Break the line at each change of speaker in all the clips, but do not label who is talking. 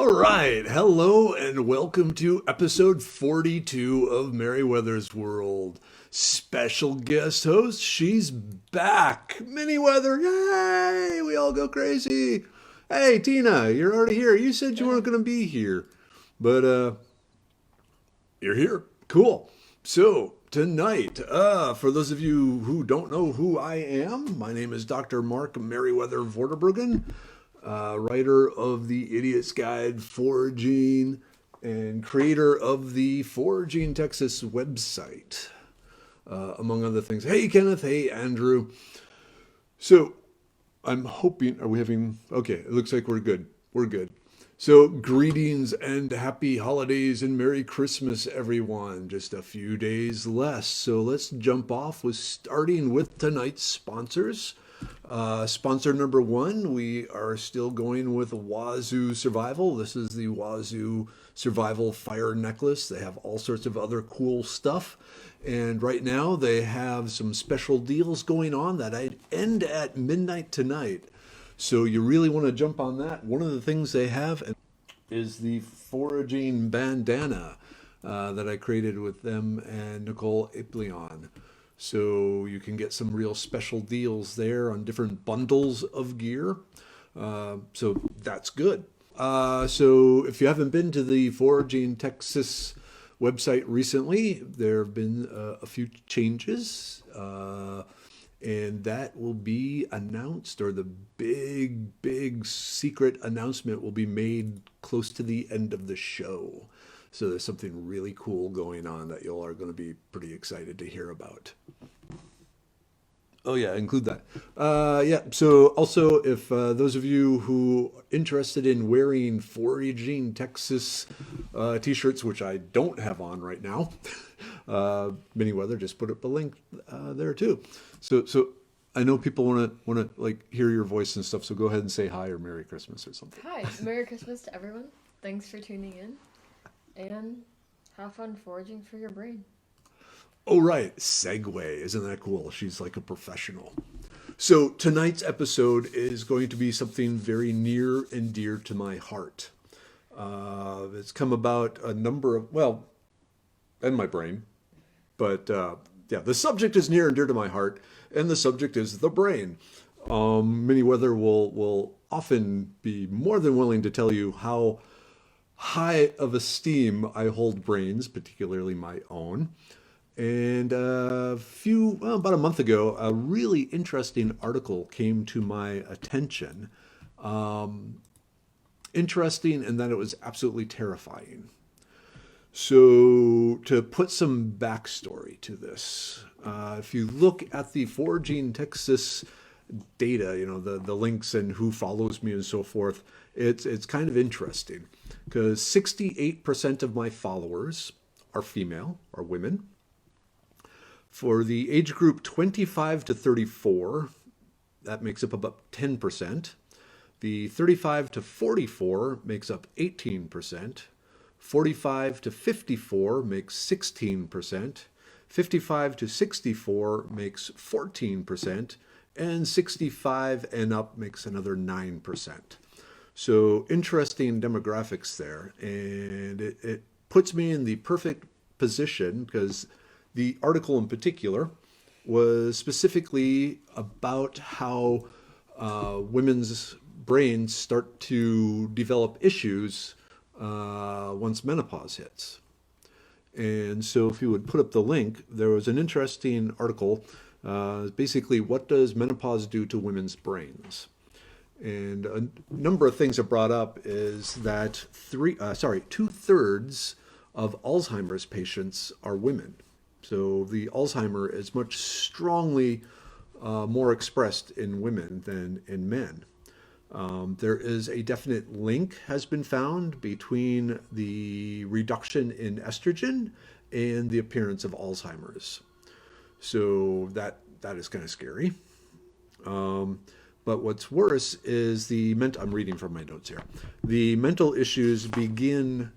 All right. Hello and welcome to episode 42 of Merriwether's World. Special guest host, she's back. Miniwether. Yay! We all go crazy. Hey, Tina, you're already here. You said you weren't going to be here, but you're here. Cool. So, tonight, for those of you who don't know who I am, my name is Dr. Mark Merriwether Vorderbruggen, writer of the Idiot's Guide Foraging and creator of the Foraging Texas website, among other things. Hey, Kenneth. Hey, Andrew. So, I'm hoping, are we having, okay, it looks like we're good. We're good. So, greetings and happy holidays and Merry Christmas, everyone. Just a few days less. So, let's jump off with starting with tonight's sponsors. Sponsor number one, we are still going with Wazoo Survival. This is the Wazoo Survival Fire Necklace. They have all sorts of other cool stuff. And right now they have some special deals going on that end at midnight tonight. So you really want to jump on that. One of the things they have is the Foraging bandana that I created with them and Nicole Iplion. So you can get some real special deals there on different bundles of gear. So that's good. So if you haven't been to the Foraging Texas website recently, there have been a few changes. And that will be announced, or the big secret announcement will be made close to the end of the show. So there's something really cool going on that you all are going to be pretty excited to hear about. Oh yeah, include that. Yeah. So also, if those of you who are interested in wearing Foraging Texas t-shirts, which I don't have on right now, Miniwether just put up a link there too. So I know people want to like hear your voice and stuff. So go ahead and say hi or Merry Christmas or something.
Hi, Merry Christmas to everyone. Thanks for tuning in. And have fun foraging for your brain.
Oh, right. Segue. Isn't that cool? She's like a professional. So tonight's episode is going to be something very near and dear to my heart. It's come about a number of, well, and my brain. But yeah, the subject is near and dear to my heart, and the subject is the brain. Miniwether will often be more than willing to tell you how high of esteem I hold brains, particularly my own. And about a month ago, a really interesting article came to my attention. Interesting in that it was absolutely terrifying. So to put some backstory to this, if you look at the Foraging Texas data, the links and who follows me and so forth, it's kind of interesting because 68% of my followers are female, are women. For the age group 25 to 34, that makes up about 10%. The 35 to 44 makes up 18%. 45 to 54 makes 16%. 55 to 64 makes 14%. And 65 and up makes another 9%. So interesting demographics there. And it puts me in the perfect position because the article in particular was specifically about how women's brains start to develop issues once menopause hits. And so if you would put up the link, there was an interesting article, basically what does menopause do to women's brains? And a number of things are brought up is that 2/3 of Alzheimer's patients are women. So the Alzheimer is much strongly more expressed in women than in men. There is a definite link has been found between the reduction in estrogen and the appearance of Alzheimer's. So that is kind of scary. But what's worse is I'm reading from my notes here. The mental issues begin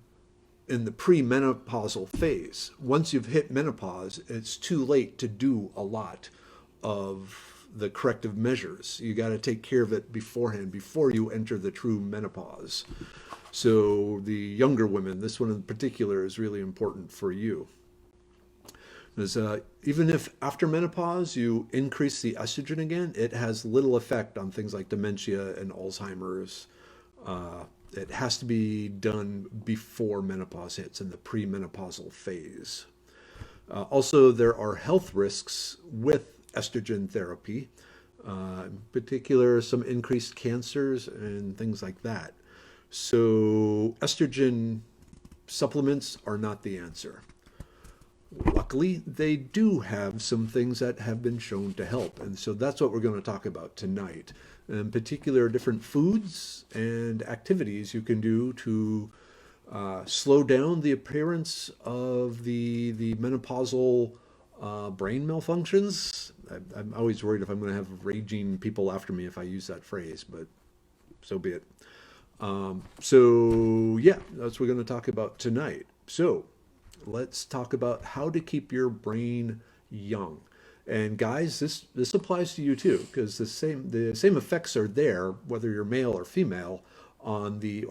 in the premenopausal phase. Once you've hit menopause, it's too late to do a lot of the corrective measures. You got to take care of it beforehand, before you enter the true menopause. So the younger women, this one in particular is really important for you. Because even if after menopause you increase the estrogen again, it has little effect on things like dementia and Alzheimer's. It has to be done before menopause hits in the premenopausal phase. Also, there are health risks with estrogen therapy, in particular, some increased cancers and things like that. So, estrogen supplements are not the answer. Luckily, they do have some things that have been shown to help. And so that's what we're going to talk about tonight. In particular, different foods and activities you can do to slow down the appearance of the menopausal brain malfunctions. I'm always worried if I'm going to have raging people after me if I use that phrase, but so be it. So yeah, that's what we're going to talk about tonight. So let's talk about how to keep your brain young. And guys, this applies to you too, because the same effects are there, whether you're male or female, on the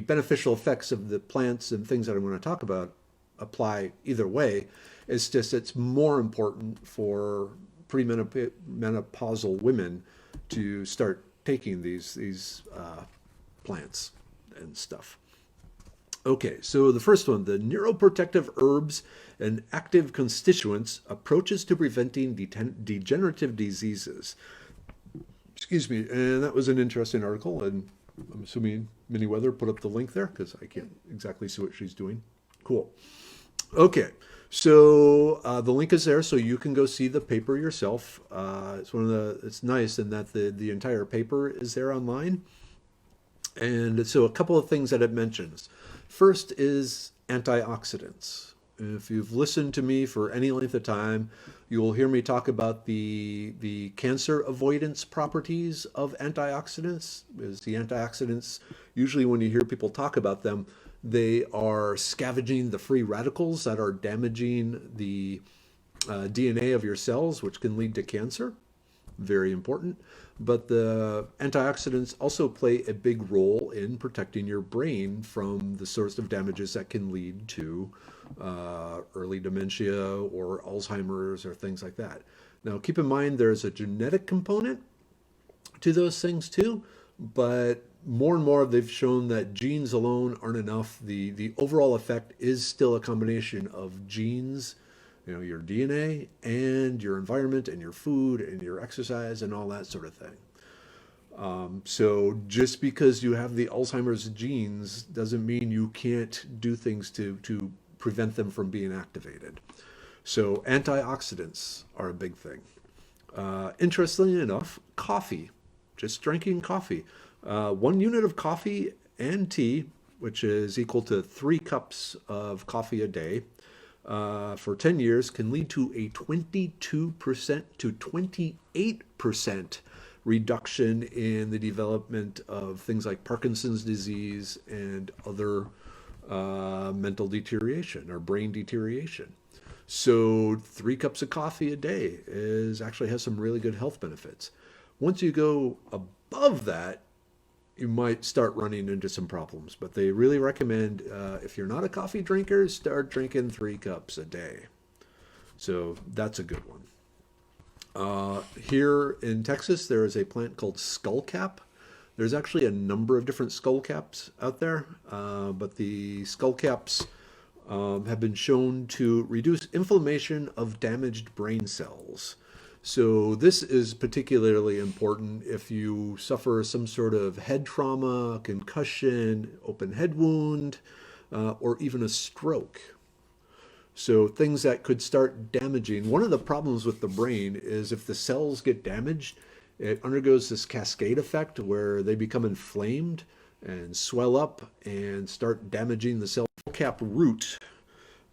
beneficial effects of the plants and things that I'm going to talk about apply either way. It's just it's more important for premenopausal women to start taking these plants and stuff. Okay, so the first one, the neuroprotective herbs and active constituents, approaches to preventing degenerative diseases. Excuse me, and that was an interesting article, and I'm assuming Miniwether put up the link there because I can't exactly see what she's doing. Cool. Okay, so the link is there, so you can go see the paper yourself. It's nice in that the entire paper is there online. And so a couple of things that it mentions. First is antioxidants. If you've listened to me for any length of time, you will hear me talk about the cancer avoidance properties of antioxidants. Is the antioxidants, usually when you hear people talk about them, they are scavenging the free radicals that are damaging the DNA of your cells, which can lead to cancer. Very important. But the antioxidants also play a big role in protecting your brain from the sorts of damages that can lead to early dementia or Alzheimer's or things like that. Now, keep in mind there's a genetic component to those things too, but more and more they've shown that genes alone aren't enough. The overall effect is still a combination of genes, your DNA and your environment and your food and your exercise and all that sort of thing. So just because you have the Alzheimer's genes doesn't mean you can't do things to prevent them from being activated. So antioxidants are a big thing. Interestingly enough, coffee, just drinking coffee. 1 unit of coffee and tea, which is equal to 3 cups of coffee a day, for 10 years can lead to a 22% to 28% reduction in the development of things like Parkinson's disease and other mental deterioration or brain deterioration. So 3 cups of coffee a day actually has some really good health benefits. Once you go above that, you might start running into some problems, but they really recommend if you're not a coffee drinker, start drinking 3 cups a day. So that's a good one. Here in Texas, there is a plant called skullcap. There's actually a number of different skullcaps out there, but the skullcaps have been shown to reduce inflammation of damaged brain cells. So this is particularly important if you suffer some sort of head trauma, concussion, open head wound, or even a stroke. So things that could start damaging. One of the problems with the brain is if the cells get damaged, it undergoes this cascade effect where they become inflamed and swell up and start damaging the cell cap root.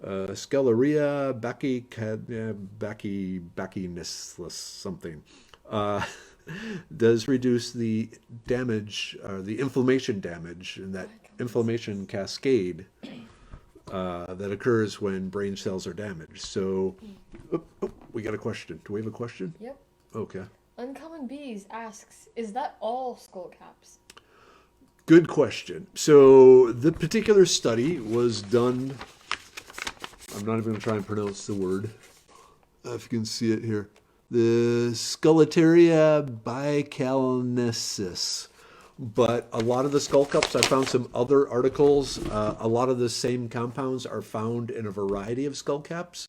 Scleria bacchinis something does reduce the damage, the inflammation damage, and that inflammation cascade that occurs when brain cells are damaged. So, we got a question. Do we have a question?
Yep.
Okay.
Uncommon Bees asks, is that all skull caps?
Good question. So the particular study was done. I'm not even going to try and pronounce the word. If you can see it here. The Scutellaria bicalensis. But a lot of the skull cups, I found some other articles. A lot of the same compounds are found in a variety of skull caps.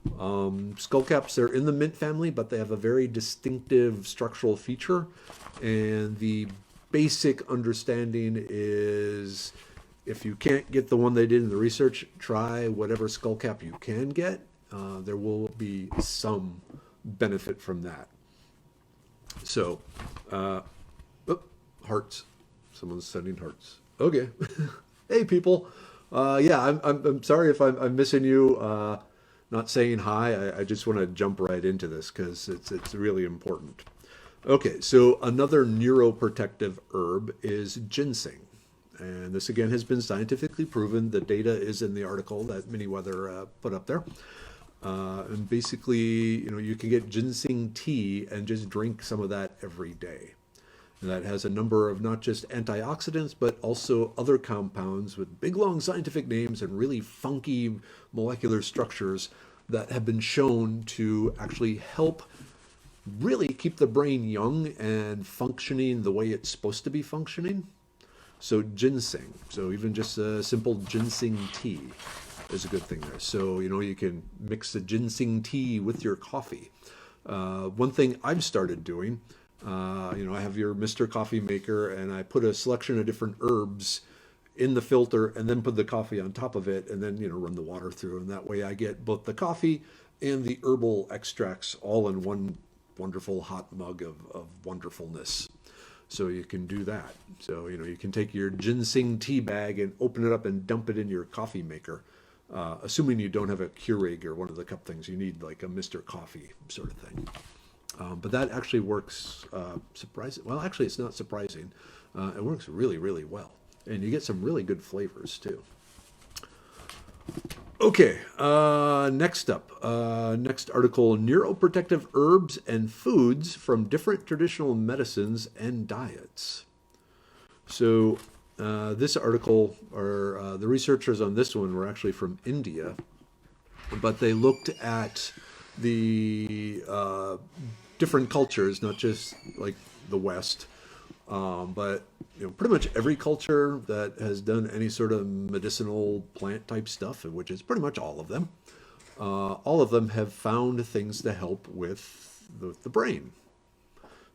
Skull caps, they're in the mint family, but they have a very distinctive structural feature. And the basic understanding is if you can't get the one they did in the research, try whatever skull cap you can get. There will be some benefit from that. So, hearts. Someone's sending hearts. Okay. Hey, people. Yeah, I'm sorry if I'm missing you. Not saying hi. I just want to jump right into this because it's really important. Okay, so another neuroprotective herb is ginseng. And this again has been scientifically proven. The data is in the article that Miniwether put up there. And basically, you can get ginseng tea and just drink some of that every day. And that has a number of not just antioxidants, but also other compounds with big, long scientific names and really funky molecular structures that have been shown to actually help really keep the brain young and functioning the way it's supposed to be functioning. So ginseng, so even just a simple ginseng tea is a good thing there. So, you can mix the ginseng tea with your coffee. One thing I've started doing, I have your Mr. Coffee Maker and I put a selection of different herbs in the filter and then put the coffee on top of it and then, run the water through. And that way I get both the coffee and the herbal extracts all in one wonderful hot mug of wonderfulness. So you can do that. So, you can take your ginseng tea bag and open it up and dump it in your coffee maker. Assuming you don't have a Keurig or one of the cup things, you need like a Mr. Coffee sort of thing. But that actually works surprising. Well, actually, it's not surprising. It works really, really well. And you get some really good flavors too. Okay, next up, next article, Neuroprotective Herbs and Foods from Different Traditional Medicines and Diets. So this article, or the researchers on this one were actually from India, but they looked at the different cultures, not just like the West, but pretty much every culture that has done any sort of medicinal plant type stuff, which is pretty much all of them have found things to help with the brain.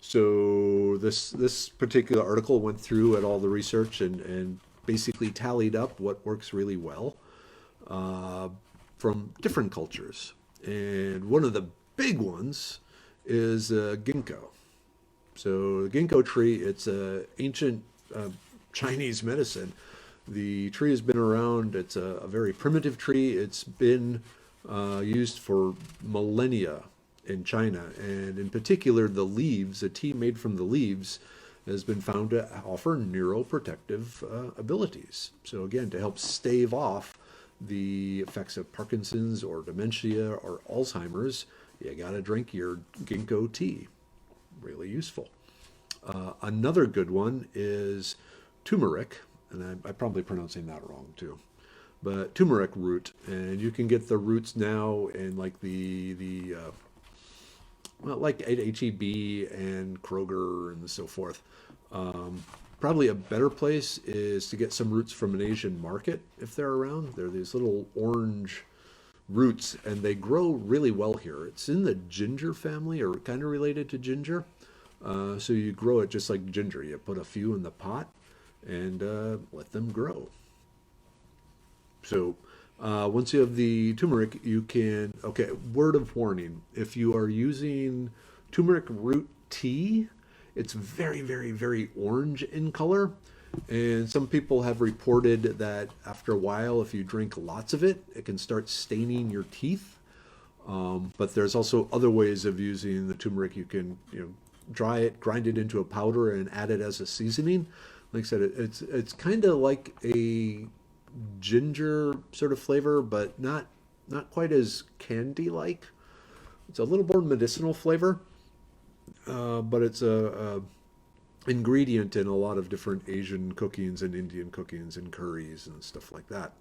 So this particular article went through at all the research and basically tallied up what works really well from different cultures. And one of the big ones is ginkgo. So the ginkgo tree, it's an ancient Chinese medicine. The tree has been around. It's a very primitive tree. It's been used for millennia in China. And in particular, the leaves, a tea made from the leaves, has been found to offer neuroprotective abilities. So again, to help stave off the effects of Parkinson's or dementia or Alzheimer's, you gotta drink your ginkgo tea. Really useful. Another good one is turmeric, and I'm probably pronouncing that wrong too, but turmeric root, and you can get the roots now in like like at HEB and Kroger and so forth. Probably a better place is to get some roots from an Asian market if they're around. They're these little orange roots, and they grow really well here. It's in the ginger family, or kind of related to ginger. So you grow it just like ginger. You put a few in the pot and let them grow. So once you have the turmeric, you can, okay, word of warning. If you are using turmeric root tea, it's very, very, very orange in color. And some people have reported that after a while, if you drink lots of it, it can start staining your teeth. But there's also other ways of using the turmeric. You can, dry it, grind it into a powder, and add it as a seasoning. Like I said, it's kind of like a ginger sort of flavor, but not quite as candy-like. It's a little more medicinal flavor, but it's a ingredient in a lot of different Asian cookings and Indian cookings and curries and stuff like that.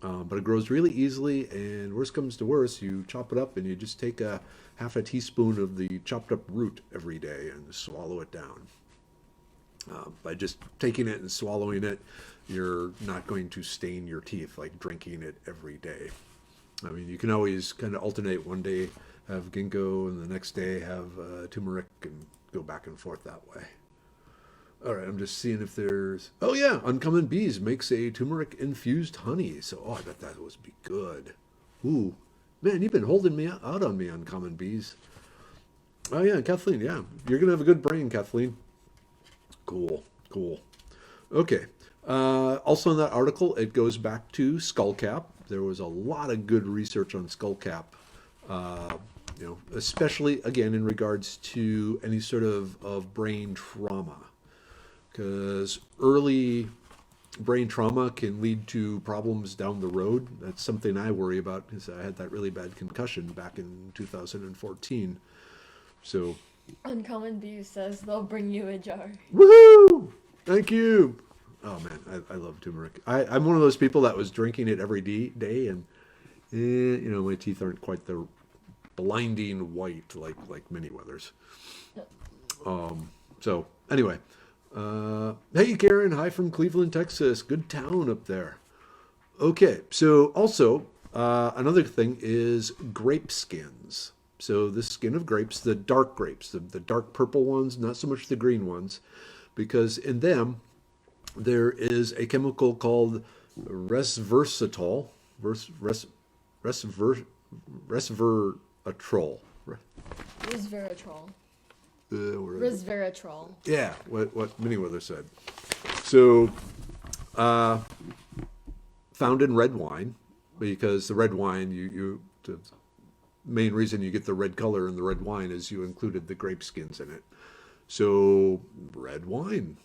But it grows really easily, and worst comes to worst, you chop it up and you just take a half a teaspoon of the chopped up root every day and swallow it down. By just taking it and swallowing it, you're not going to stain your teeth like drinking it every day. I mean, you can always kind of alternate. One day have ginkgo, and the next day have turmeric, and go back and forth that way. All right, I'm just seeing if there's. Oh yeah, Uncommon Bees makes a turmeric infused honey. So, I bet that would be good. Ooh, man, you've been holding me out on me, Uncommon Bees. Oh yeah, Kathleen. Yeah, you're gonna have a good brain, Kathleen. Cool, cool. Okay. Also in that article, it goes back to skullcap. There was a lot of good research on skullcap. Especially again in regards to any sort of brain trauma, because early brain trauma can lead to problems down the road. That's something I worry about because I had that really bad concussion back in 2014. So,
Uncommon Bee says they'll bring you a jar.
woohoo! Thank you. Oh man, I love turmeric. I'm one of those people that was drinking it every day, and my teeth aren't quite the blinding white like Miniwether's. So anyway, hey Karen, hi from Cleveland, Texas. Good town up there. Okay, so also another thing is grape skins. So the skin of grapes, the dark grapes, the dark purple ones, not so much the green ones, because in them there is a chemical called resveratrol, resveratrol.
Resveratrol.
Where is it?
Resveratrol.
Yeah, what Miniwether said. So, found in red wine, because the red wine, the main reason you get the red color in the red wine is you included the grape skins in it. So, red wine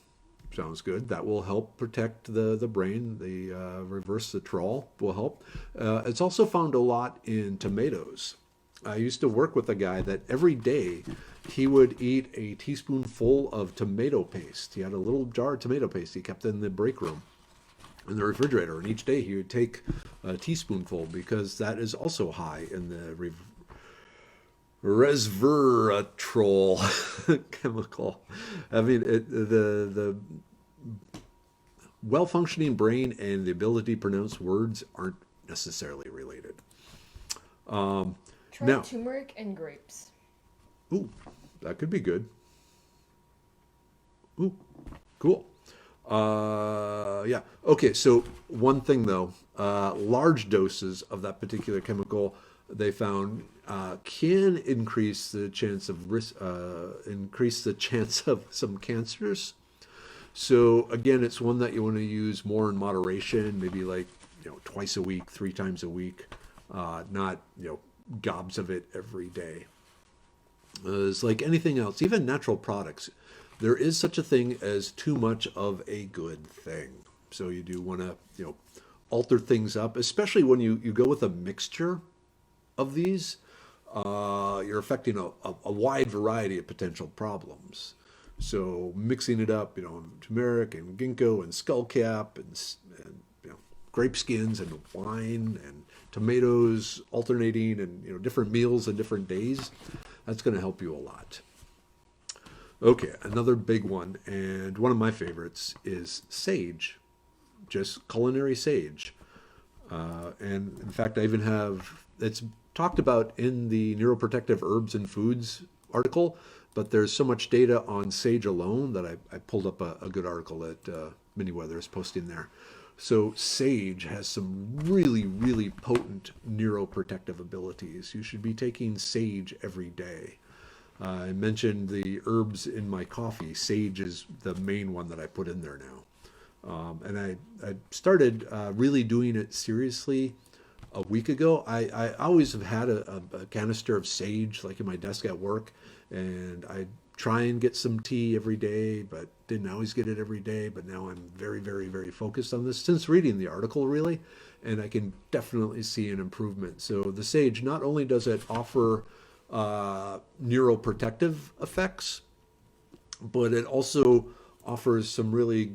sounds good. That will help protect the brain. The resveratrol will help. It's also found a lot in tomatoes. I used to work with a guy that every day he would eat a teaspoonful of tomato paste. He had a little jar of tomato paste he kept in the break room in the refrigerator, and each day he would take a teaspoonful because that is also high in the resveratrol chemical. I mean, the well-functioning brain and the ability to pronounce words aren't necessarily related.
Try
Now,
turmeric and grapes.
ooh, that could be good. Ooh, cool. Yeah. Okay. So one thing though, large doses of that particular chemical they found can increase the chance of some cancers. So again, it's one that you want to use more in moderation, maybe like twice a week, 3 times a week, not gobs of it every day. It's like anything else, even natural products. There is such a thing as too much of a good thing. So you do want to, alter things up, especially when you go with a mixture of these. You're affecting a wide variety of potential problems. So mixing it up, turmeric and ginkgo and skullcap and grape skins and wine and tomatoes alternating and different meals and different days, that's going to help you a lot. Okay, another big one, and one of my favorites is sage, just culinary sage. And in fact, I even have, it's talked about in the Neuroprotective Herbs and Foods article, but there's so much data on sage alone that I pulled up a good article that Miniwether is posting there. So sage has some really, really potent neuroprotective abilities. You should be taking sage every day. I mentioned the herbs in my coffee. Sage is the main one that I put in there now. And I started really doing it seriously a week ago. I always have had a canister of sage like in my desk at work, and I try and get some tea every day, but didn't always get it every day. But now I'm very, very, very focused on this since reading the article, really, and I can definitely see an improvement. So the sage, not only does it offer neuroprotective effects, but it also offers some really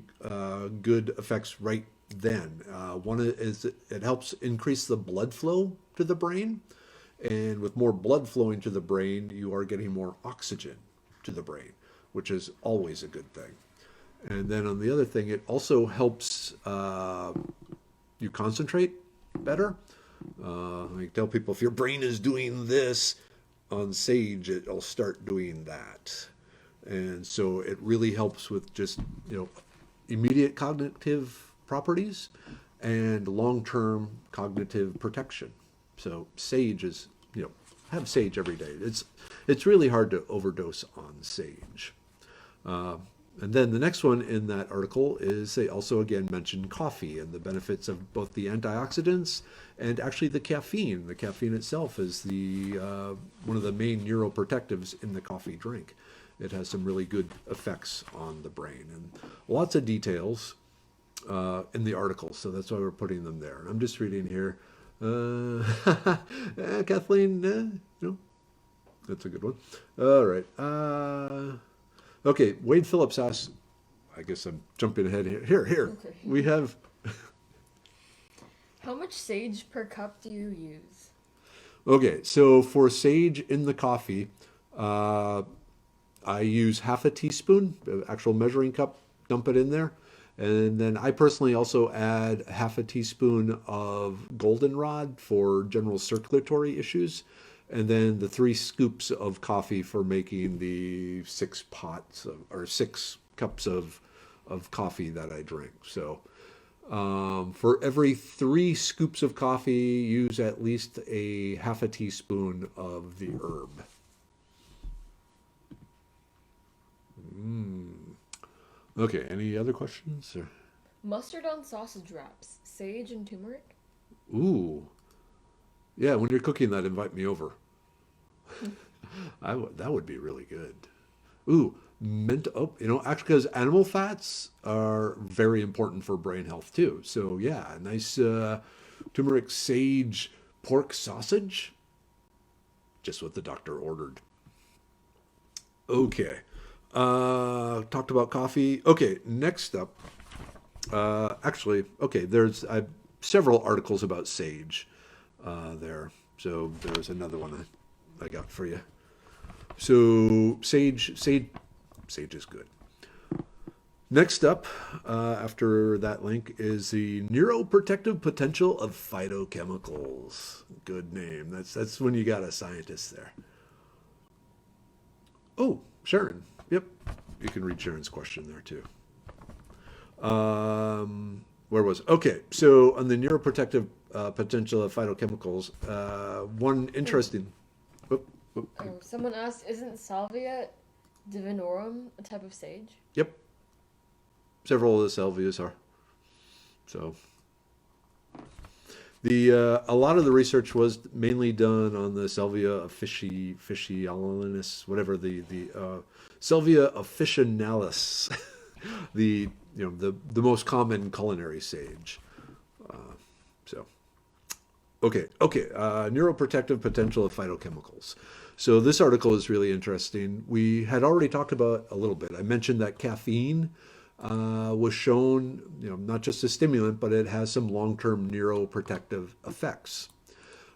good effects right then. One is it helps increase the blood flow to the brain, and with more blood flowing to the brain, you are getting more oxygen to the brain, which is always a good thing. And then on the other thing, it also helps you concentrate better. I tell people if your brain is doing this on sage, it'll start doing that. And so it really helps with just, immediate cognitive properties and long-term cognitive protection. So sage is, have sage every day. It's really hard to overdose on sage. And then the next one in that article is they also again mention coffee and the benefits of both the antioxidants and actually the caffeine. The caffeine itself is the one of the main neuroprotectives in the coffee drink. It has some really good effects on the brain and lots of details in the article. So that's why we're putting them there. And I'm just reading here. Kathleen, that's a good one. All right. Okay, Wade Phillips asks, I guess I'm jumping ahead here. Here.
Okay.
We have,
How much sage per cup do you use?
okay, so for sage in the coffee, I use half a teaspoon, actual measuring cup, dump it in there. And then I personally also add half a teaspoon of goldenrod for general circulatory issues. And then the 3 scoops of coffee for making the 6 pots or 6 cups of coffee that I drink. So for every 3 scoops of coffee, use at least a half a teaspoon of the herb. Okay, any other questions? Or?
Mustard on sausage wraps, sage and turmeric?
Ooh. Yeah, when you're cooking that, invite me over. That would be really good. Ooh, actually, because animal fats are very important for brain health too. So yeah, a nice turmeric sage pork sausage. Just what the doctor ordered. Okay. Talked about coffee. Okay, next up. There's several articles about sage there. So there's another one I got for you. So sage is good. Next up, after that link, is the neuroprotective potential of phytochemicals. Good name. That's when you got a scientist there. Oh, Sharon. Yep. You can read Sharon's question there too. Where was it? Okay, so on the neuroprotective potential of phytochemicals, one interesting.
Someone asked, isn't Salvia divinorum a type of sage?
Yep. Several of the salvias are. So a lot of the research was mainly done on the Salvia officinalis, whatever the Salvia officinalis, the most common culinary sage. Neuroprotective potential of phytochemicals. So this article is really interesting. We had already talked about a little bit. I mentioned that caffeine was shown, not just a stimulant, but it has some long-term neuroprotective effects.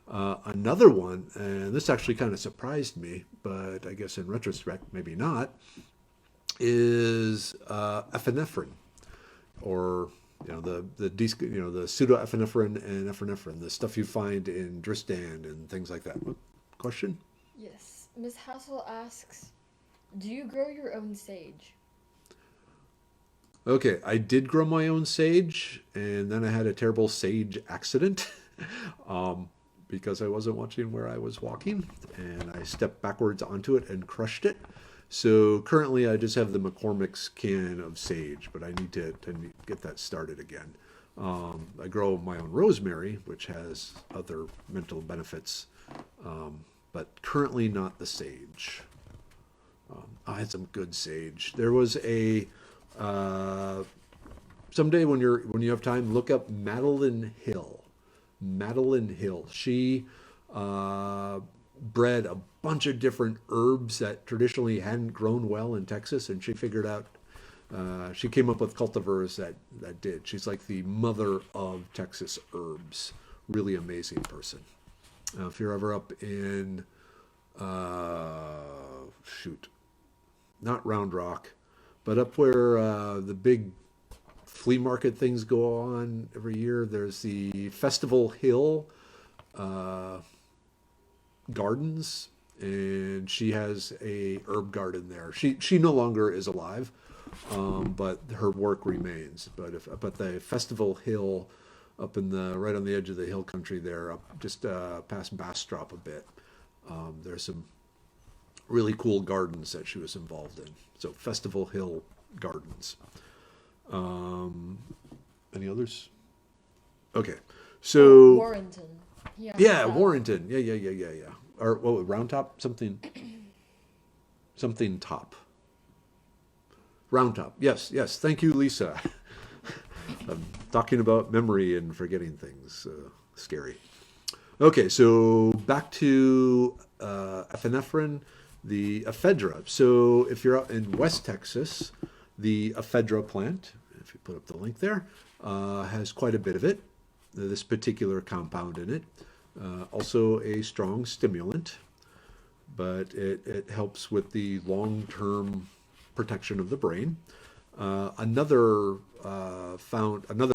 Another one, and this actually kind of surprised me, but I guess in retrospect, maybe not, is epinephrine, or the pseudoepinephrine and epinephrine, the stuff you find in Dristan and things like that. Question?
Yes. Ms. Hassel asks, do you grow your own sage?
Okay, I did grow my own sage, and then I had a terrible sage accident because I wasn't watching where I was walking, and I stepped backwards onto it and crushed it. So currently I just have the McCormick's can of sage, but I need to get that started again. I grow my own rosemary, which has other mental benefits, but currently not the sage. I had some good sage. There was a someday when you have time, look up Madeline Hill. Madeline Hill. She bred a bunch of different herbs that traditionally hadn't grown well in Texas, and she figured out she came up with cultivars that did. She's like the mother of Texas herbs. Really amazing person. If you're ever up in shoot, not Round Rock, but up where the big flea market things go on every year, there's the Festival Hill Gardens, and she has a herb garden there. She no longer is alive, but her work remains. But the Festival Hill up in the right on the edge of the hill country there, up just past Bastrop a bit, there's some really cool gardens that she was involved in. So Festival Hill Gardens. Any others? Okay, so
Warrenton.
yeah, Warrenton. Yeah. Or what? Round Top? Something top. Round Top. Yes. Thank you, Lisa. I'm talking about memory and forgetting things. Scary. Okay, so back to epinephrine, the ephedra. So if you're out in West Texas, the ephedra plant, if you put up the link there, has quite a bit of it, this particular compound in it. Also a strong stimulant, but it helps with the long-term protection of the brain. Another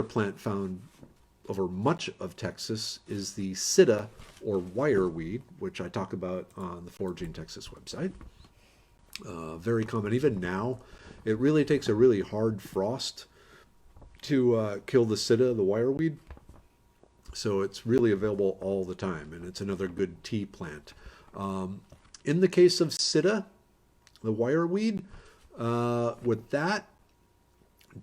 plant found over much of Texas is the sitta or wireweed, which I talk about on the Foraging Texas website. Very common. Even now, it really takes a really hard frost to kill the sitta, the wireweed. So it's really available all the time, and it's another good tea plant. In the case of sitta, the wireweed, with that,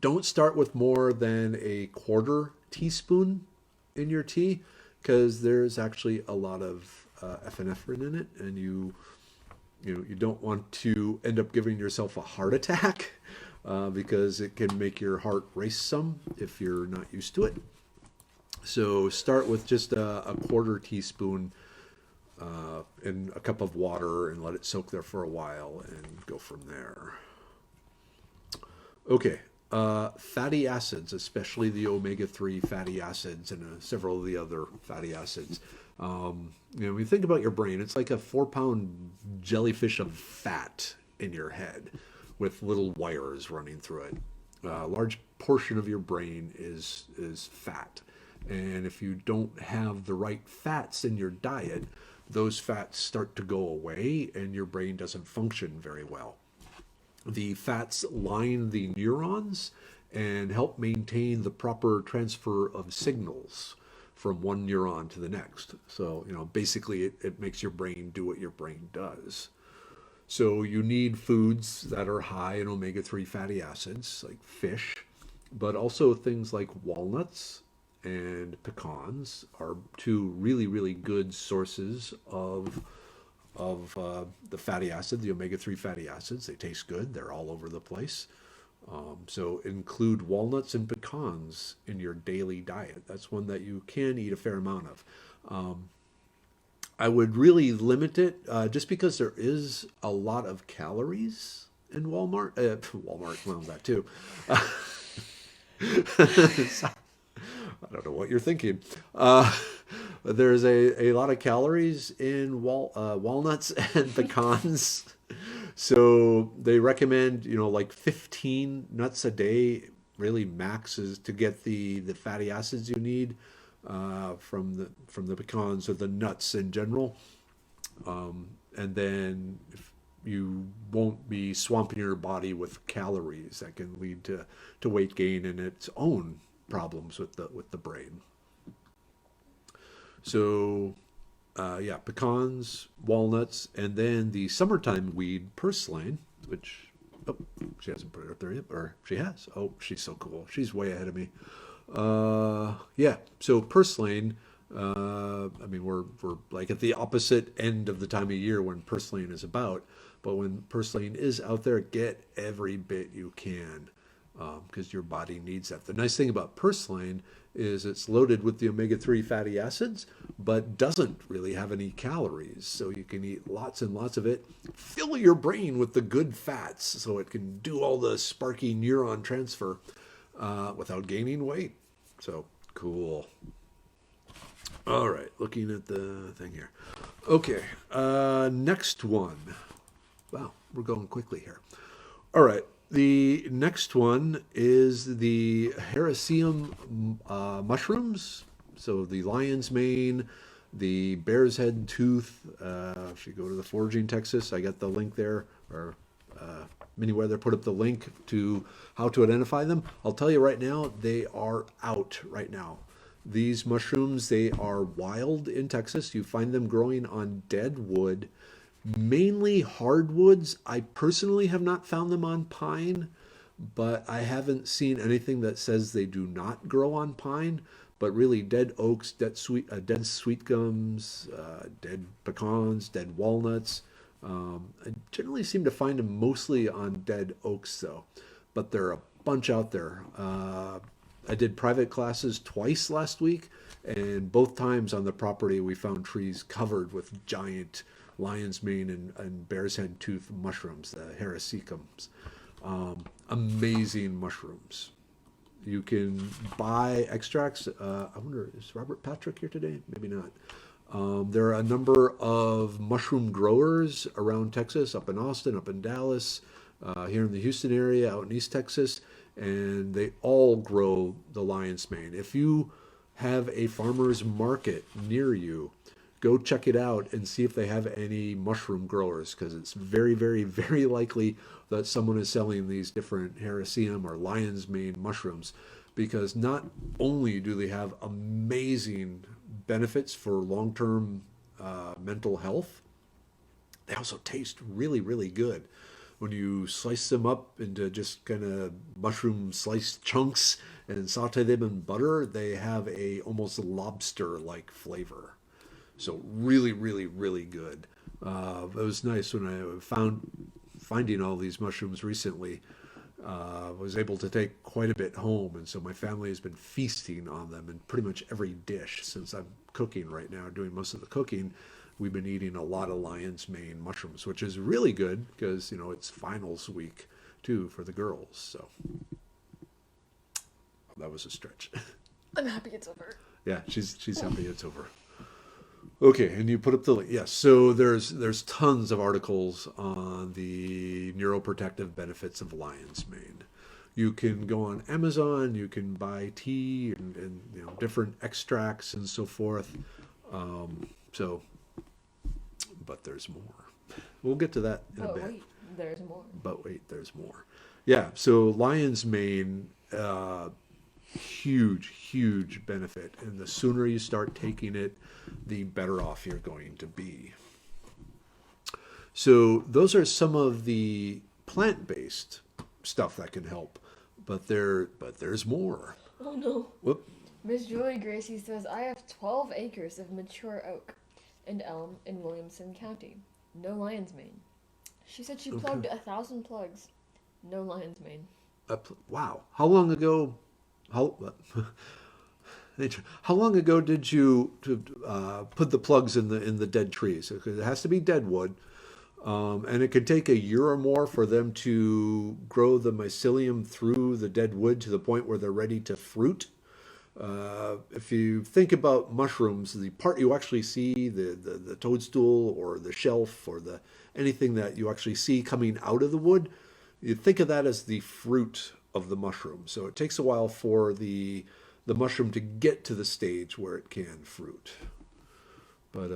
don't start with more than a quarter teaspoon in your tea, because there's actually a lot of epinephrine in it, and you don't want to end up giving yourself a heart attack because it can make your heart race some if you're not used to it. So start with just a quarter teaspoon in a cup of water and let it soak there for a while and go from there. Okay, fatty acids, especially the omega-3 fatty acids and several of the other fatty acids. When you think about your brain, it's like a 4-pound jellyfish of fat in your head with little wires running through it. A large portion of your brain is fat. And if you don't have the right fats in your diet, those fats start to go away and your brain doesn't function very well. The fats line the neurons and help maintain the proper transfer of signals from one neuron to the next. So, basically it makes your brain do what your brain does. So you need foods that are high in omega-3 fatty acids, like fish, but also things like walnuts and pecans are two really, really good sources of the fatty acid, the omega-3 fatty acids. They taste good. They're all over the place. So include walnuts and pecans in your daily diet. That's one that you can eat a fair amount of. I would really limit it just because there is a lot of calories in Walmart. Walmart, well, that too. I don't know what you're thinking. There's a lot of calories in walnuts and pecans. So they recommend, like 15 nuts a day really max is to get the fatty acids you need from the pecans or the nuts in general. And then you won't be swamping your body with calories that can lead to weight gain and its own problems with the brain. So pecans, walnuts, and then the summertime weed purslane, which she hasn't put it up there yet, or she has. Oh, she's so cool. She's way ahead of me. So purslane. We're like at the opposite end of the time of year when purslane is about. But when purslane is out there, get every bit you can. because your body needs that. The nice thing about purslane is it's loaded with the omega-3 fatty acids, but doesn't really have any calories. So you can eat lots and lots of it. Fill your brain with the good fats so it can do all the sparky neuron transfer without gaining weight. So cool. All right, looking at the thing here. Okay, next one. Wow, we're going quickly here. All right, the next one is the Hericium mushrooms. So the lion's mane, the bear's head tooth. If you go to the Foraging, Texas, I got the link there, or Miniwether put up the link to how to identify them. I'll tell you right now, they are out right now. These mushrooms, they are wild in Texas. You find them growing on dead wood, mainly hardwoods. I personally have not found them on pine, but I haven't seen anything that says they do not grow on pine. But really, dead oaks, dead sweet gums, dead pecans, dead walnuts. I generally seem to find them mostly on dead oaks, though. But there are a bunch out there. I did private classes twice last week, and both times on the property we found trees covered with giant lion's mane and bear's head tooth mushrooms, the hericums. Amazing mushrooms. You can buy extracts. I wonder, is Robert Patrick here today? Maybe not. There are a number of mushroom growers around Texas, up in Austin, up in Dallas, here in the Houston area, out in East Texas, and they all grow the lion's mane. If you have a farmer's market near you, go check it out and see if they have any mushroom growers, because it's very, very, very likely that someone is selling these different hericium or lion's mane mushrooms, because not only do they have amazing benefits for long-term mental health, they also taste really, really good. When you slice them up into just kind of mushroom sliced chunks and saute them in butter, they have a almost lobster-like flavor. So really, really, really good. It was nice when I finding all these mushrooms recently. Was able to take quite a bit home, and so my family has been feasting on them in pretty much every dish since I'm cooking right now, doing most of the cooking. We've been eating a lot of lion's mane mushrooms, which is really good because, you know, it's finals week too for the girls. So that was a stretch.
I'm happy it's over.
Yeah, she's happy it's over. Okay, and you put up the link. Yes, so there's tons of articles on the neuroprotective benefits of lion's mane. You can go on Amazon, you can buy tea and you know, different extracts and so forth. But there's more. We'll get to that in a bit.
Wait, there's more.
But wait, there's more. Yeah, so lion's mane, huge, huge benefit. And the sooner you start taking it, the better off you're going to be. So those are some of the plant-based stuff that can help. But there's more.
Oh no.
Whoop.
Miss Joy Gracie says, I have 12 acres of mature oak and elm in Williamson County. No lion's mane. She said she plugged 1,000 plugs. No lion's mane.
Wow. How long ago? How long ago did you put the plugs in the dead trees? Because it has to be dead wood, and it could take a year or more for them to grow the mycelium through the dead wood to the point where they're ready to fruit. If you think about mushrooms, the part you actually see, the toadstool or the shelf or anything that you actually see coming out of the wood, you think of that as the fruit of the mushroom. So it takes a while for the mushroom to get to the stage where it can fruit. But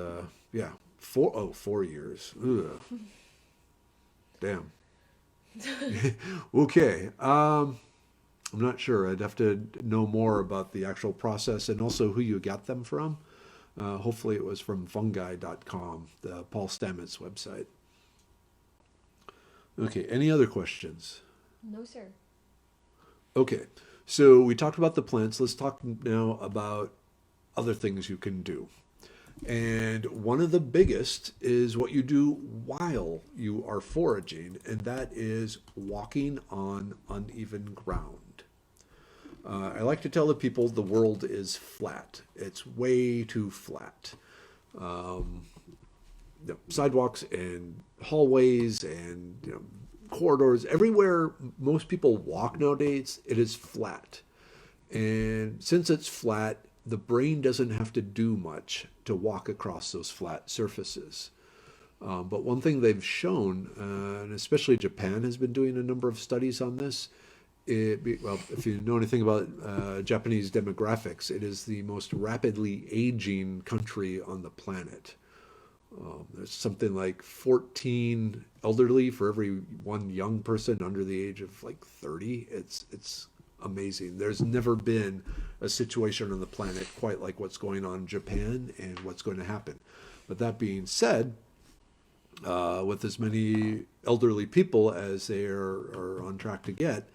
yeah, 4 years. Ugh. Damn. Okay. I'm not sure. I'd have to know more about the actual process and also who you got them from. Hopefully it was from fungi.com, the Paul Stamets website. Okay, any other questions?
No, sir.
Okay, so we talked about the plants. Let's talk now about other things you can do. And one of the biggest is what you do while you are foraging, and that is walking on uneven ground. I like to tell the people the world is flat. It's way too flat. Um, Sidewalks and hallways and corridors, everywhere most people walk nowadays, it is flat. And since it's flat, the brain doesn't have to do much to walk across those flat surfaces. But one thing they've shown, and especially Japan has been doing a number of studies on this, well, if you know anything about Japanese demographics, it is the most rapidly aging country on the planet. There's something like 14 elderly for every one young person under the age of like 30. It's amazing. There's never been a situation on the planet quite like what's going on in Japan and what's going to happen. But that being said, with as many elderly people as they are on track to get,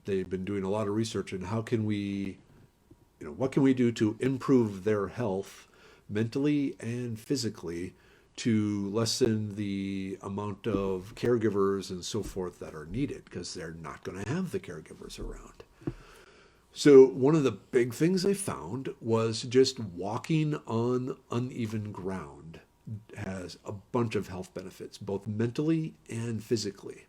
they've been doing a lot of research on how can we, what can we do to improve their health mentally and physically to lessen the amount of caregivers and so forth that are needed because they're not going to have the caregivers around. So one of the big things I found was just walking on uneven ground has a bunch of health benefits, both mentally and physically.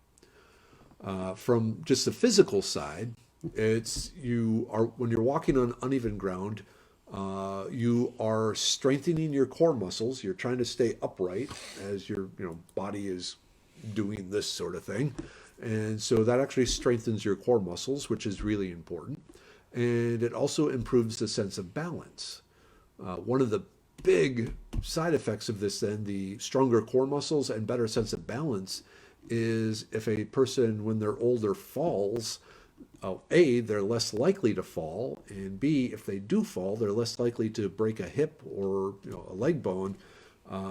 From just the physical side, it's when you're walking on uneven ground, you are strengthening your core muscles. You're trying to stay upright as your body is doing this sort of thing, and so that actually strengthens your core muscles, which is really important. And it also improves the sense of balance. One of the big side effects of this, then, the stronger core muscles and better sense of balance, is if a person, when they're older, falls, A, they're less likely to fall, and B, if they do fall, they're less likely to break a hip or a leg bone,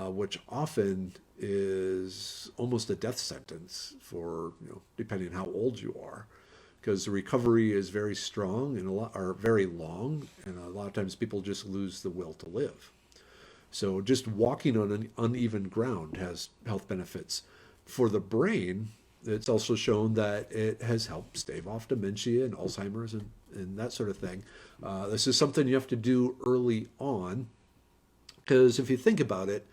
which often is almost a death sentence for, depending on how old you are, because the recovery is very strong and are very long, and a lot of times people just lose the will to live. So just walking on an uneven ground has health benefits. For the brain, it's also shown that it has helped stave off dementia and Alzheimer's and that sort of thing. This is something you have to do early on, because if you think about it,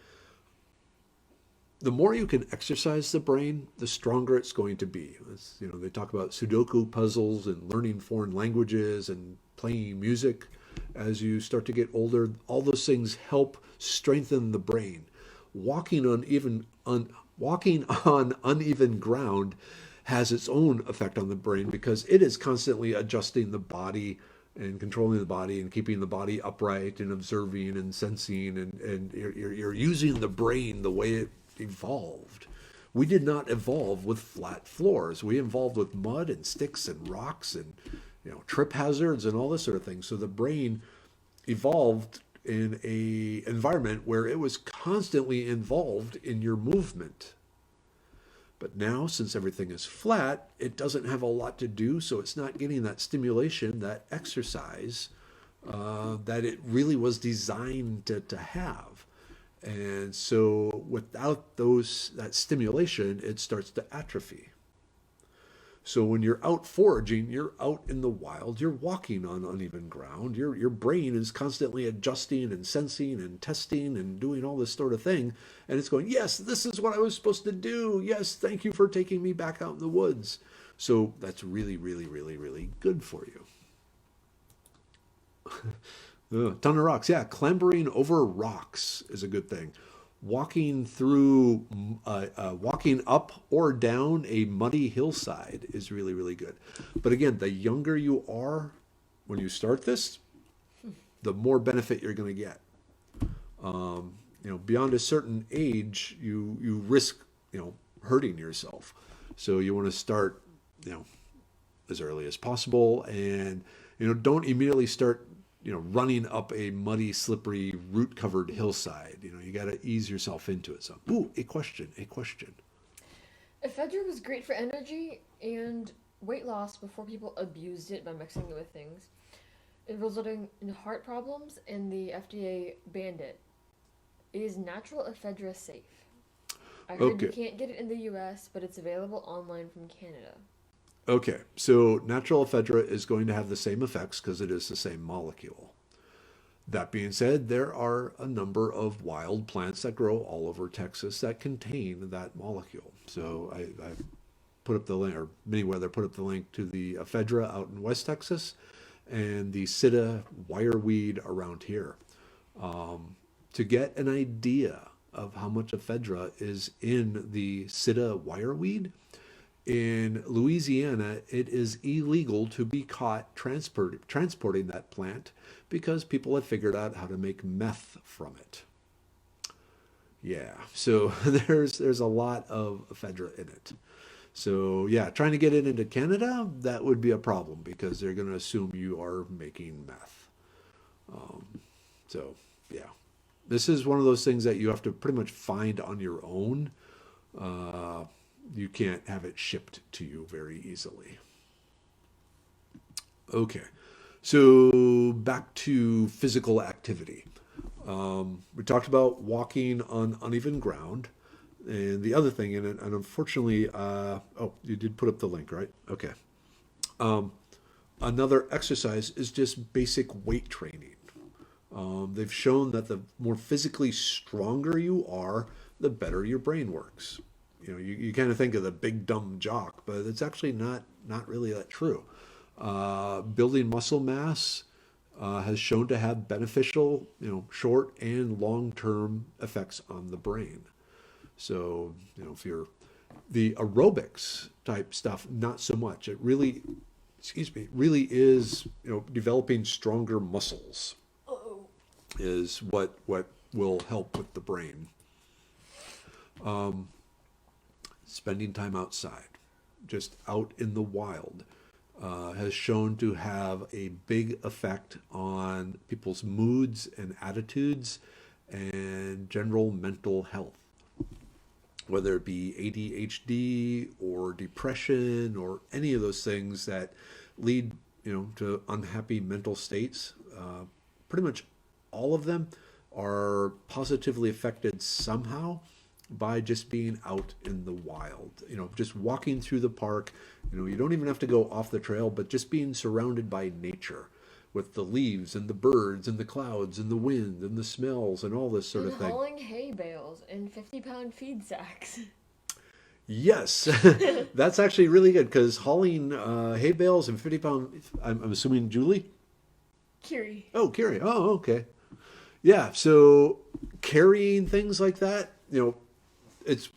the more you can exercise the brain, the stronger it's going to be. They talk about Sudoku puzzles and learning foreign languages and playing music as you start to get older. All those things help strengthen the brain. Walking on uneven ground has its own effect on the brain because it is constantly adjusting the body and controlling the body and keeping the body upright and observing and sensing, and you're using the brain the way it evolved. We did not evolve with flat floors. We evolved with mud and sticks and rocks and trip hazards and all this sort of thing. So the brain evolved in a environment where it was constantly involved in your movement. But now, since everything is flat, it doesn't have a lot to do, so it's not getting that stimulation, that exercise that it really was designed to have. And so without that stimulation, it starts to atrophy. So when you're out foraging, you're out in the wild, you're walking on uneven ground, your brain is constantly adjusting and sensing and testing and doing all this sort of thing. And it's going, yes, this is what I was supposed to do. Yes, thank you for taking me back out in the woods. So that's really, really, really, really good for you. A ton of rocks. Yeah, clambering over rocks is a good thing. Walking up or down a muddy hillside is really, really good. But again, the younger you are when you start this, the more benefit you're going to get. Beyond a certain age, you risk, hurting yourself. So you want to start, as early as possible, and don't immediately start running up a muddy, slippery, root-covered hillside. You got to ease yourself into it. So, a question.
Ephedra was great for energy and weight loss before people abused it by mixing it with things. resulting in heart problems, and the FDA banned it. It is natural ephedra safe. I heard you
Okay.
can't get it in the US, but it's available online from Canada.
Okay. So natural ephedra is going to have the same effects because it is the same molecule. That being said, there are a number of wild plants that grow all over Texas that contain that molecule. So I put up the link, or Miniwether put up the link to the ephedra out in West Texas and the Sitta wireweed around here. To get an idea of how much ephedra is in the Sitta wireweed, in Louisiana, it is illegal to be caught transporting that plant because people have figured out how to make meth from it. Yeah, so there's a lot of ephedra in it. So yeah, trying to get it into Canada, that would be a problem because they're going to assume you are making meth. So yeah, this is one of those things that you have to pretty much find on your own. Uh, you can't have it shipped to you very easily. Okay, so back to physical activity. We talked about walking on uneven ground. And the other thing, and unfortunately, oh, you did put up the link, right? Okay. Um, Another exercise is just basic weight training. They've shown that the more physically stronger you are, the better your brain works. You kind of think of the big dumb jock, but it's actually not really that true. Building muscle mass has shown to have beneficial, short and long term effects on the brain. So, if you're the aerobics type stuff, not so much. It really, excuse me, really is, developing stronger muscles
Oh.
is what will help with the brain. Spending time outside, just out in the wild, has shown to have a big effect on people's moods and attitudes and general mental health, whether it be ADHD or depression or any of those things that lead, to unhappy mental states. Pretty much all of them are positively affected somehow by just being out in the wild. Just walking through the park. You don't even have to go off the trail, but just being surrounded by nature with the leaves and the birds and the clouds and the wind and the smells and all this sort
And
of thing.
hauling hay bales in 50-pound feed sacks.
Yes, that's actually really good because hauling hay bales and 50-pound, I'm assuming Julie?
Curie.
Oh, Carrie. Oh, okay. Yeah, so carrying things like that, it's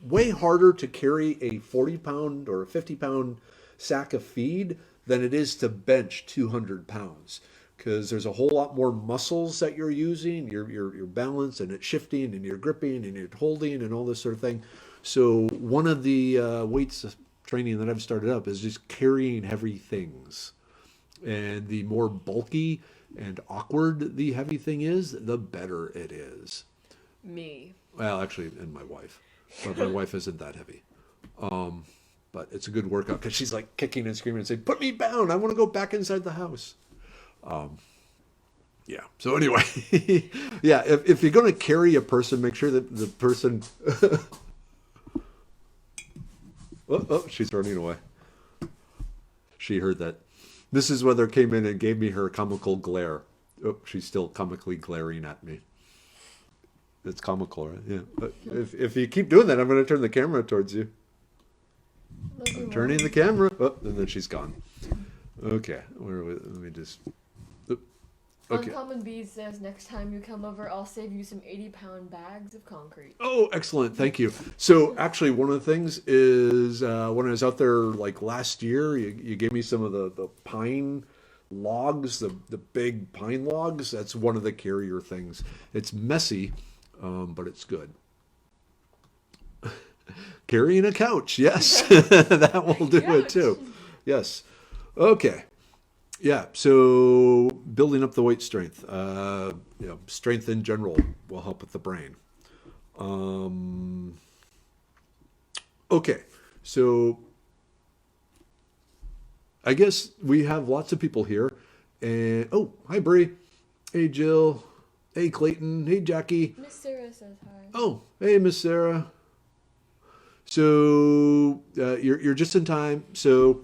way harder to carry a 40-pound or a 50-pound sack of feed than it is to bench 200 pounds because there's a whole lot more muscles that you're using, your balance, and it's shifting, and you're gripping, and you're holding, and all this sort of thing. So one of the weights training that I've started up is just carrying heavy things. And the more bulky and awkward the heavy thing is, the better it is.
Me.
Well, actually, and my wife. But my wife isn't that heavy. But it's a good workout because she's like kicking and screaming and saying, "Put me down! I want to go back inside the house." Yeah. So anyway, yeah. If you're going to carry a person, make sure that the person. Oh, she's running away. She heard that. Mrs. Weather came in and gave me her comical glare. Oh, she's still comically glaring at me. It's comical, right? Yeah. But if you keep doing that, I'm going to turn the camera towards you. I'm turning the camera. Oh, and then she's gone. Okay. Where are we? Let me just. Okay.
Uncommon Bees says, next time you come over, I'll save you some 80-pound bags of concrete.
Oh, excellent. Thank you. So actually, one of the things is when I was out there like last year, you gave me some of the pine logs, the big pine logs. That's one of the carrier things. It's messy, but it's good. Carrying a couch. Yes, that will do it too. Yes. Okay. Yeah, so building up the weight strength, strength in general will help with the brain. Okay, so I guess we have lots of people here, And oh, hi Bree. Hey Jill. Hey Clayton. Hey Jackie.
Miss Sarah says hi.
Oh, hey Miss Sarah. So you're just in time. So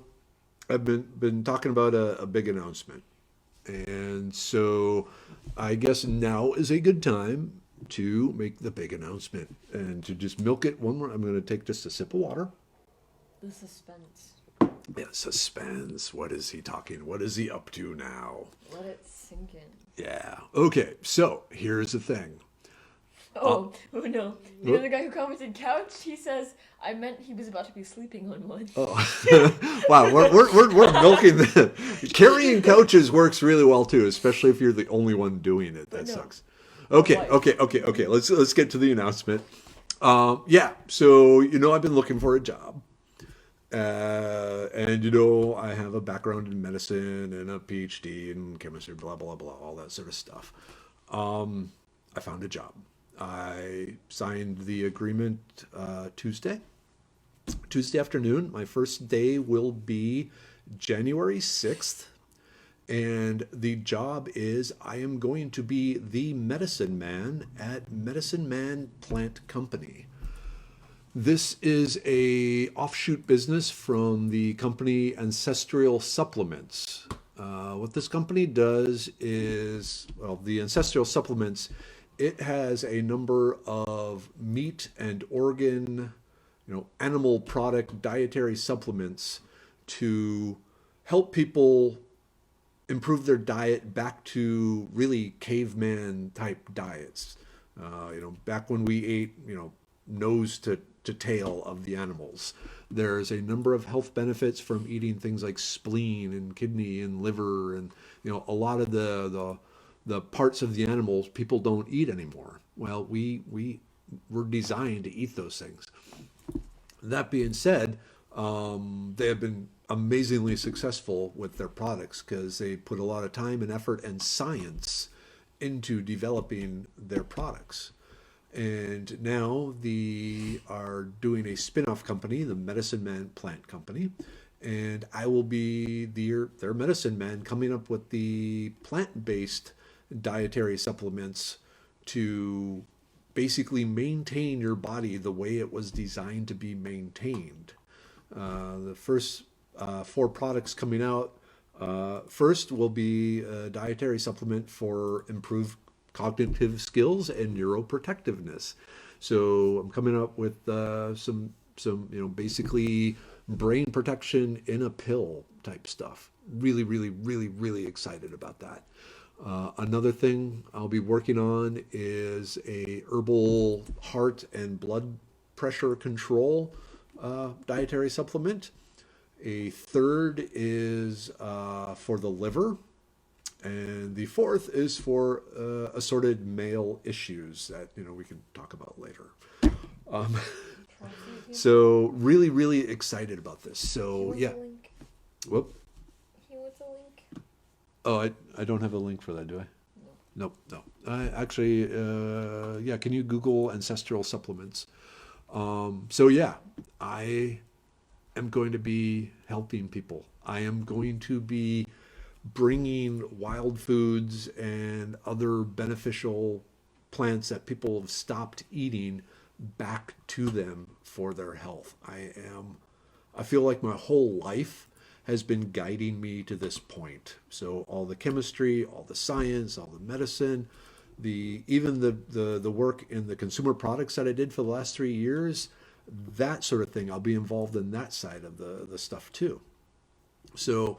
I've been talking about a big announcement, and so I guess now is a good time to make the big announcement and to just milk it one more. I'm going to take just a sip of water.
The suspense.
Yeah, suspense. What is he talking? What is he up to now?
Let it sink in.
Yeah. Okay. So here's the thing.
Oh no. The
whoop.
other guy who commented couch, he says, I meant he was about to be sleeping on one.
Oh, wow. We're milking the carrying couches works really well too, especially if you're the only one doing it. That
No.
sucks. Okay.
Wife.
Okay. Let's get to the announcement. Yeah. So I've been looking for a job. And I have a background in medicine and a PhD in chemistry, blah blah blah, all that sort of stuff. I found a job. I signed the agreement Tuesday afternoon. My first day will be January 6th. And the job is I am going to be the medicine man at Medicine Man Plant Company. This is a offshoot business from the company Ancestral Supplements. What this company does is, well, the Ancestral Supplements, it has a number of meat and organ, animal product dietary supplements to help people improve their diet back to really caveman type diets. Back when we ate, nose to tail of the animals. There's a number of health benefits from eating things like spleen and kidney and liver and a lot of the parts of the animals people don't eat anymore. Well, we were designed to eat those things. That being said, they have been amazingly successful with their products because they put a lot of time and effort and science into developing their products. And now they are doing a spin-off company, the Medicine Man Plant Company, and I will be their medicine man coming up with the plant-based dietary supplements to basically maintain your body the way it was designed to be maintained. The first 4 products coming out, first will be a dietary supplement for improved cognitive skills and neuroprotectiveness. So I'm coming up with some basically brain protection in a pill type stuff. Really, really, really, really excited about that. Another thing I'll be working on is a herbal heart and blood pressure control dietary supplement. A third is for the liver. And the fourth is for assorted male issues that we can talk about later. So really, really excited about this. So yeah. Whoop.
He wants a link.
Oh, I don't have a link for that, do I? No. No. Actually, yeah. Can you Google ancestral supplements? So yeah, I am going to be helping people. I am going to be bringing wild foods and other beneficial plants that people have stopped eating back to them for their health. I feel like my whole life has been guiding me to this point. So all the chemistry, all the science, all the medicine, even the work in the consumer products that I did for the last 3 years, that sort of thing, I'll be involved in that side of the stuff too. So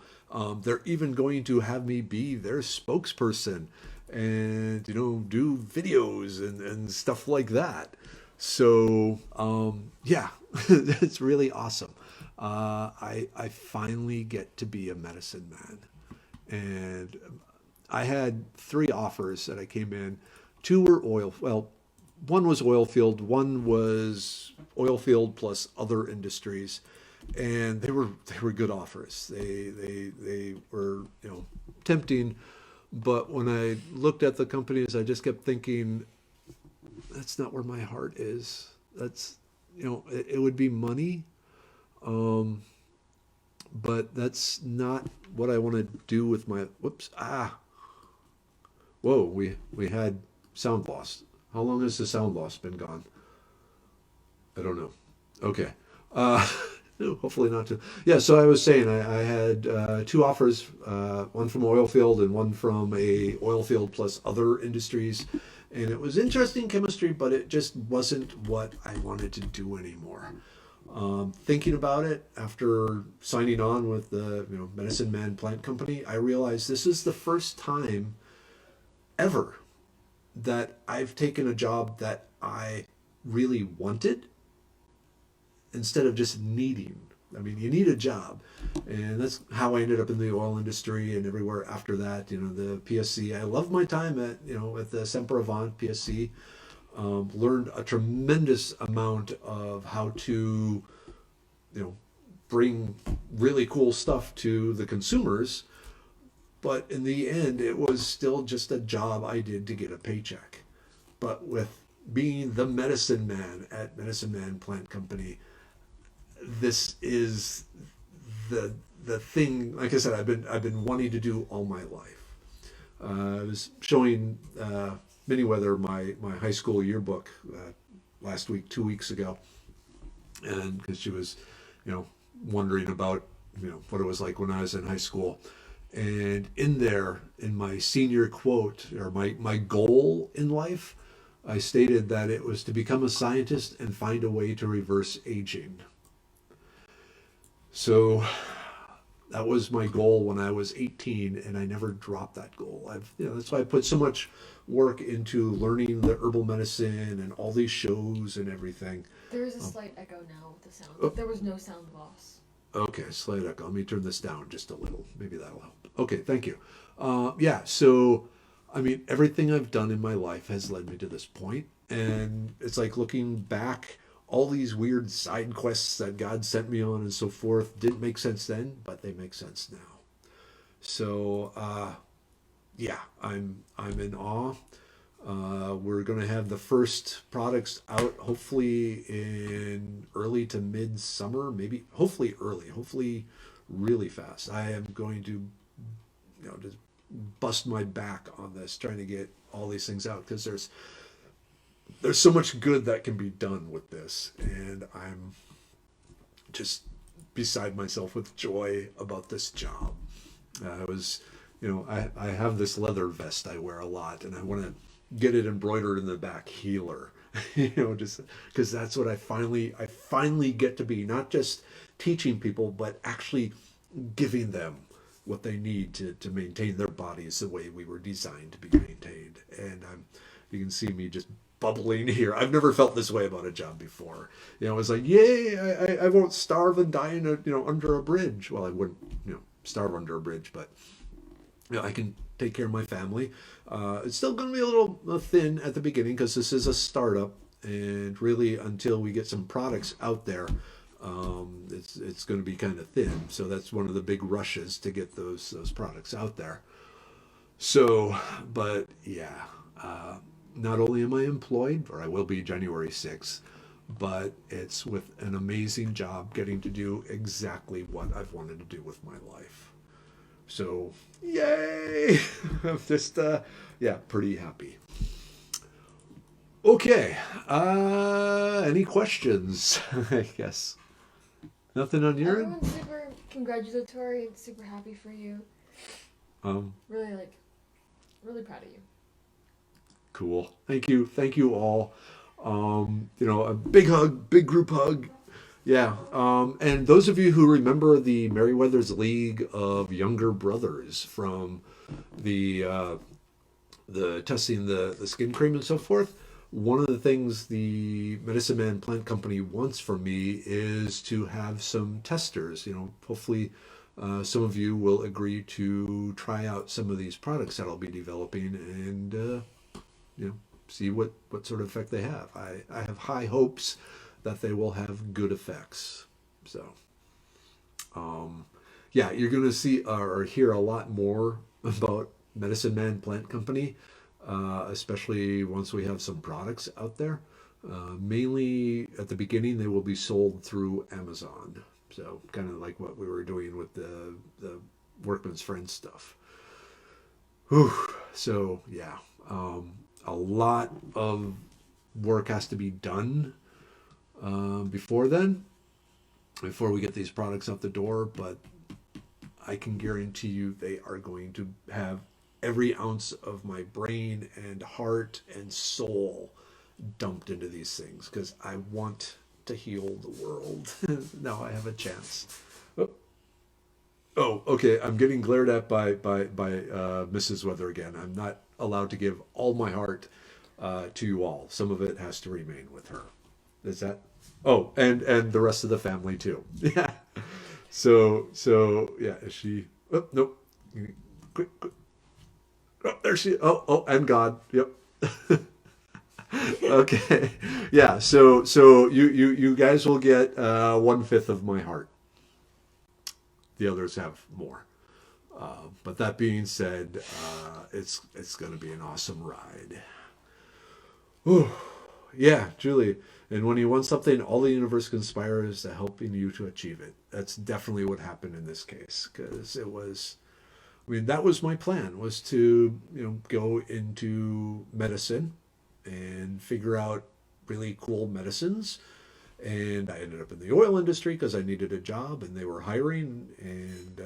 they're even going to have me be their spokesperson and do videos and stuff like that. So yeah, it's really awesome. I finally get to be a medicine man, and I had 3 offers that I came in. 2 were oil. Well, one was oil field. One was oil field plus other industries. And they were good offers. They were tempting, but when I looked at the companies, I just kept thinking, that's not where my heart is. That's it would be money, but that's not what I want to do with my, whoops, whoa, we had sound loss. How long has the sound loss been gone? I don't know. Okay. Uh, hopefully not too. Yeah, so I was saying I had two offers, one from oil field and one from a oil field plus other industries. And it was interesting chemistry, but it just wasn't what I wanted to do anymore. Thinking about it after signing on with the Medicine Man Plant Company, I realized this is the first time ever that I've taken a job that I really wanted instead of just needing. I mean, you need a job, and that's how I ended up in the oil industry and everywhere after that. The PSC. I loved my time at at the Semper Avant PSC. Learned a tremendous amount of how to bring really cool stuff to the consumers. But in the end, it was still just a job I did to get a paycheck. But with being the medicine man at Medicine Man Plant Company, this is the thing. Like I said, I've been wanting to do all my life. I was showing Miniwether my high school yearbook last week, 2 weeks ago, and because she was, wondering about what it was like when I was in high school. And in there, in my senior quote, or my goal in life, I stated that it was to become a scientist and find a way to reverse aging. So that was my goal when I was 18, and I never dropped that goal. That's why I put so much work into learning the herbal medicine and all these shows and everything.
There is a slight echo now with the sound.
Oh.
There was no sound loss.
Okay, slight echo. Let me turn this down just a little. Maybe that'll help. Okay, thank you. Yeah, so, I mean, everything I've done in my life has led me to this point. And it's like looking back, all these weird side quests that God sent me on and so forth didn't make sense then, but they make sense now. So, yeah, I'm in awe. We're going to have the first products out hopefully in early to mid summer, maybe hopefully early, hopefully really fast. I am going to just bust my back on this trying to get all these things out because there's so much good that can be done with this, and I'm just beside myself with joy about this job. I was I have this leather vest I wear a lot, and I want to get it embroidered in the back, healer. Just because that's what I finally get to be, not just teaching people, but actually giving them what they need to maintain their bodies the way we were designed to be maintained. And you can see me just bubbling here. I've never felt this way about a job before. It was like, yay, I won't starve and die under a bridge. Well, I wouldn't starve under a bridge, but I can take care of my family. It's still going to be a little thin at the beginning because this is a startup, and really until we get some products out there, it's going to be kind of thin. So that's one of the big rushes to get those products out there. So, but yeah, not only am I employed, or I will be January 6th, but it's with an amazing job getting to do exactly what I've wanted to do with my life. So, yay! I'm just, pretty happy. Okay, any questions? I guess. Nothing on your end?
Everyone's super congratulatory and super happy for you. Really proud of you.
Cool. Thank you all. A big hug, big group hug. Yeah, and those of you who remember the Merriwether's League of Younger Brothers from the testing the skin cream and so forth, one of the things the Medicine Man Plant Company wants from me is to have some testers. Hopefully some of you will agree to try out some of these products that I'll be developing and see what sort of effect they have. I have high hopes that they will have good effects. So, you're going to see or hear a lot more about Medicine Man Plant Company, especially once we have some products out there. Mainly at the beginning, they will be sold through Amazon. So kind of like what we were doing with the workman's friend stuff. Whew. So yeah, a lot of work has to be done before then, before we get these products out the door. But I can guarantee you they are going to have every ounce of my brain and heart and soul dumped into these things because I want to heal the world. Now I have a chance. Oh, oh, okay. I'm getting glared at by Mrs. Weather again. I'm not allowed to give all my heart to you all. Some of it has to remain with her. Is that? Oh, and the rest of the family too. Yeah. So yeah. Is she? Oh, nope. Quick, quick. Oh, there she. Oh, and God. Yep. Okay. Yeah. So you guys will get 1/5 of my heart. The others have more. But that being said, it's going to be an awesome ride. Whew. Yeah, Julie. And when you want something, all the universe conspires to helping you to achieve it. That's definitely what happened in this case, because it was. I mean, that was my plan, was to go into medicine and figure out really cool medicines. And I ended up in the oil industry because I needed a job and they were hiring, and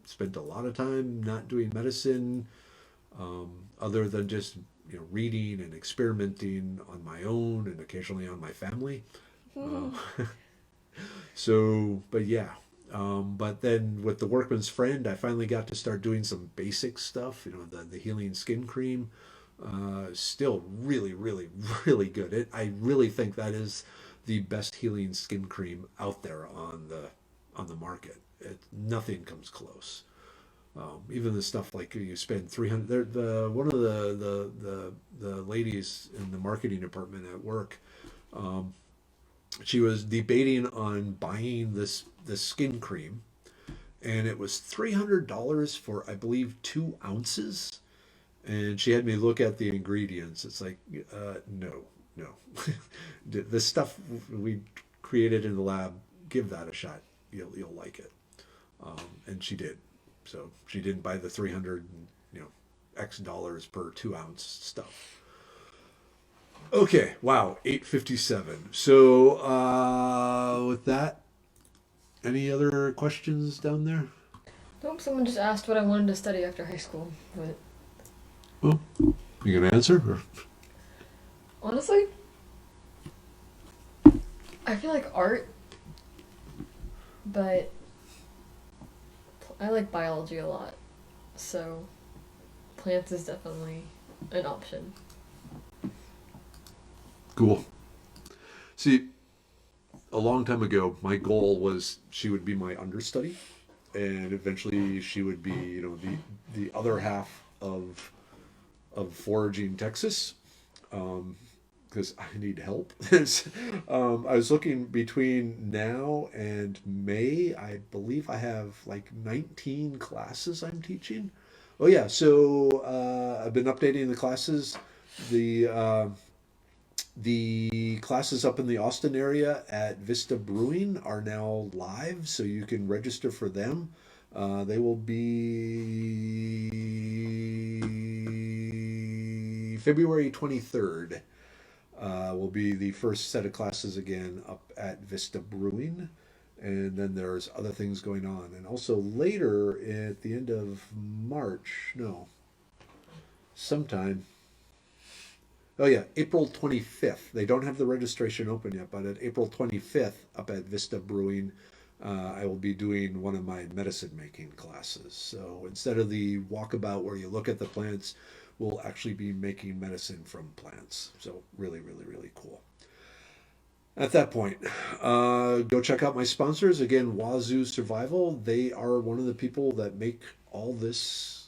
spent a lot of time not doing medicine, other than just reading and experimenting on my own and occasionally on my family. Uh, so, but yeah. But then with the workman's friend, I finally got to start doing some basic stuff. The healing skin cream, still really, really, really good. I really think that is the best healing skin cream out there on the market. Nothing comes close. Even the stuff like you spend 300. One of the ladies in the marketing department at work, she was debating on buying this skin cream, and it was $300 for, I believe, 2 ounces. And she had me look at the ingredients. It's like, no. The stuff we created in the lab, give that a shot. You'll like it. And she did. So she didn't buy the 300, X dollars per 2 ounce stuff. Okay, wow, 8:57. So with that, any other questions down there?
Nope, someone just asked what I wanted to study after high school, but
Well, you gonna answer? Or?
honestly, I feel like art, but I like biology a lot, so plants is definitely an option.
Cool. See, a long time ago, my goal was she would be my understudy, and eventually she would be, the other half of Foraging, Texas, because I need help. I was looking between now and May. I believe I have like 19 classes I'm teaching. Oh yeah, so I've been updating the classes. The classes up in the Austin area at Vista Brewing are now live, so you can register for them. They will be February 23rd. Will be the first set of classes again up at Vista Brewing. And then there's other things going on. And also later at the end of March, no, sometime. Oh yeah, April 25th. They don't have the registration open yet, but at April 25th up at Vista Brewing, I will be doing one of my medicine making classes. So instead of the walkabout where you look at the plants, we'll actually be making medicine from plants. So really, really, really cool. At that point, go check out my sponsors. Again, Wazoo Survival. They are one of the people that make all this,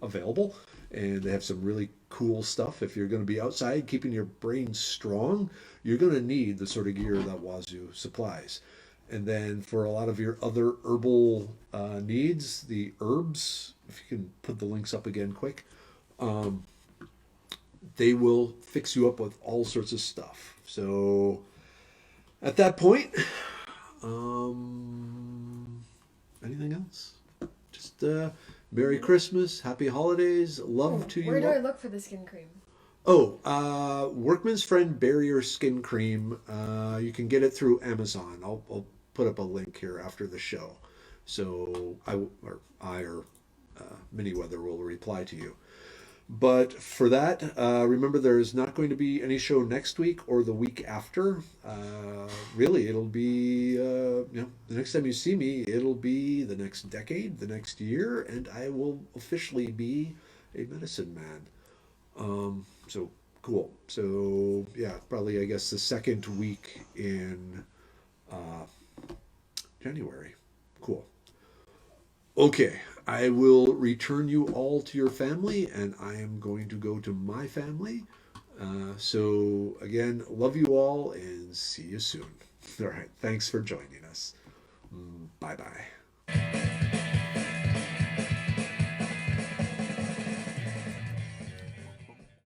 available. And they have some really cool stuff. If you're going to be outside keeping your brain strong, you're going to need the sort of gear that Wazoo supplies. And then for a lot of your other herbal needs, the herbs, if you can put the links up again quick, they will fix you up with all sorts of stuff. So At that point, anything else? Just Merry Christmas, Happy Holidays, love to you
Where do
all.
I look for the skin cream?
Oh, Workman's Friend Barrier Skin Cream. You can get it through Amazon. I'll put up a link here after the show. So or Miniwether will reply to you. But for that, remember there's not going to be any show next week or the week after. Really, it'll be the next time you see me, it'll be the next decade, the next year, and I will officially be a medicine man. So cool. So yeah, probably I guess the second week in uh, January. Cool. Okay, I will return you all to your family, and I am going to go to my family. So again, love you all, and see you soon. All right, thanks for joining us. Bye bye.